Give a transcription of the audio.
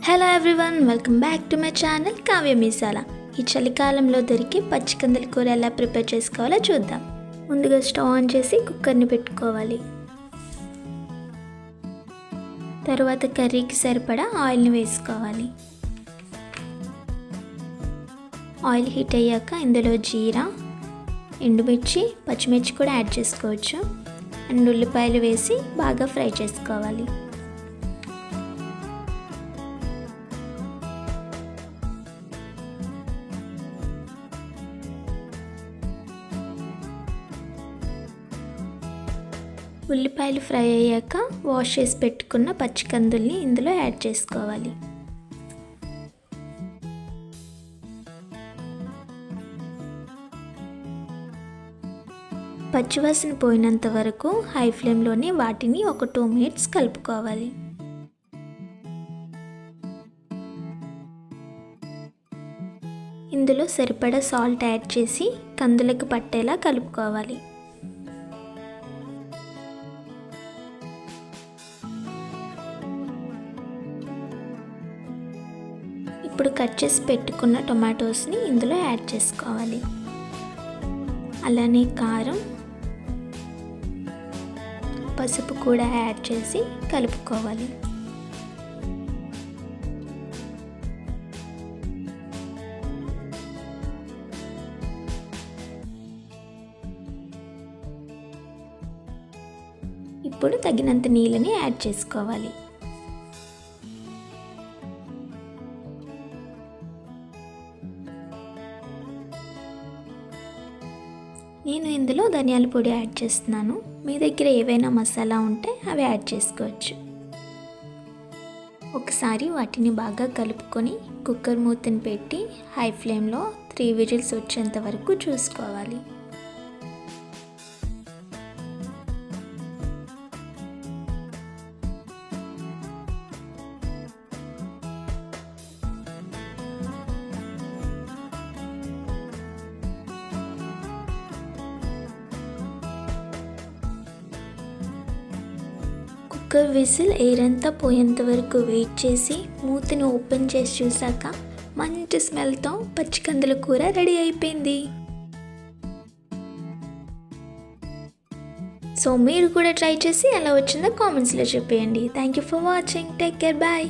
Hello everyone, welcome back to my channel Kavya Meesala. ఈ చలికాలంలో దొరికి పచ్చికందుల కూర ఎలా ప్రిపేర్ చేసుకోవాలో చూద్దాం. ముందుగా స్టవ్ ఆన్ చేసి కుక్కర్ని పెట్టుకోవాలి. తర్వాత కర్రీకి సరిపడా ఆయిల్ని వేసుకోవాలి. ఆయిల్ హీట్ అయ్యాక ఇందులో జీరా, ఎండుమిర్చి, పచ్చిమిర్చి కూడా యాడ్ చేసుకోవచ్చు. అండ్ ఉల్లిపాయలు వేసి బాగా ఫ్రై చేసుకోవాలి. ఉల్లిపాయలు ఫ్రై అయ్యాక వాష్ చేసి పెట్టుకున్న పచ్చికందుల్ని ఇందులో యాడ్ చేసుకోవాలి. పచ్చివాసన పోయినంత వరకు హై ఫ్లేమ్లోనే వాటిని ఒక 2 మినిట్స్ కలుపుకోవాలి. ఇందులో సరిపడా సాల్ట్ యాడ్ చేసి కందులకు పట్టేలా కలుపుకోవాలి. ఇప్పుడు కట్ చేసి పెట్టుకున్న టొమాటోస్ని ఇందులో యాడ్ చేసుకోవాలి. అలానే కారం, పసుపు కూడా యాడ్ చేసి కలుపుకోవాలి. ఇప్పుడు తగినంత నీళ్ళని యాడ్ చేసుకోవాలి. నేను ఇందులో ధనియాల పొడి యాడ్ చేస్తున్నాను. మీ దగ్గర ఏవైనా మసాలా ఉంటే అవి యాడ్ చేసుకోవచ్చు. ఒకసారి వాటిని బాగా కలుపుకొని కుక్కర్ మూతని పెట్టి హై ఫ్లేమ్లో 3 విజిల్స్ వచ్చేంత వరకు చూసుకోవాలి. కుక్కర్ విజిల్ ఎయిర్ అంతా పోయేంత వరకు వెయిట్ చేసి మూతని ఓపెన్ చేసి చూసాక మంచి స్మెల్తో పచ్చికందుల కూర రెడీ అయిపోయింది. సో మీరు కూడా ట్రై చేసి ఎలా వచ్చిందో కామెంట్స్లో చెప్పేయండి. Thank you for watching. Take care. Bye.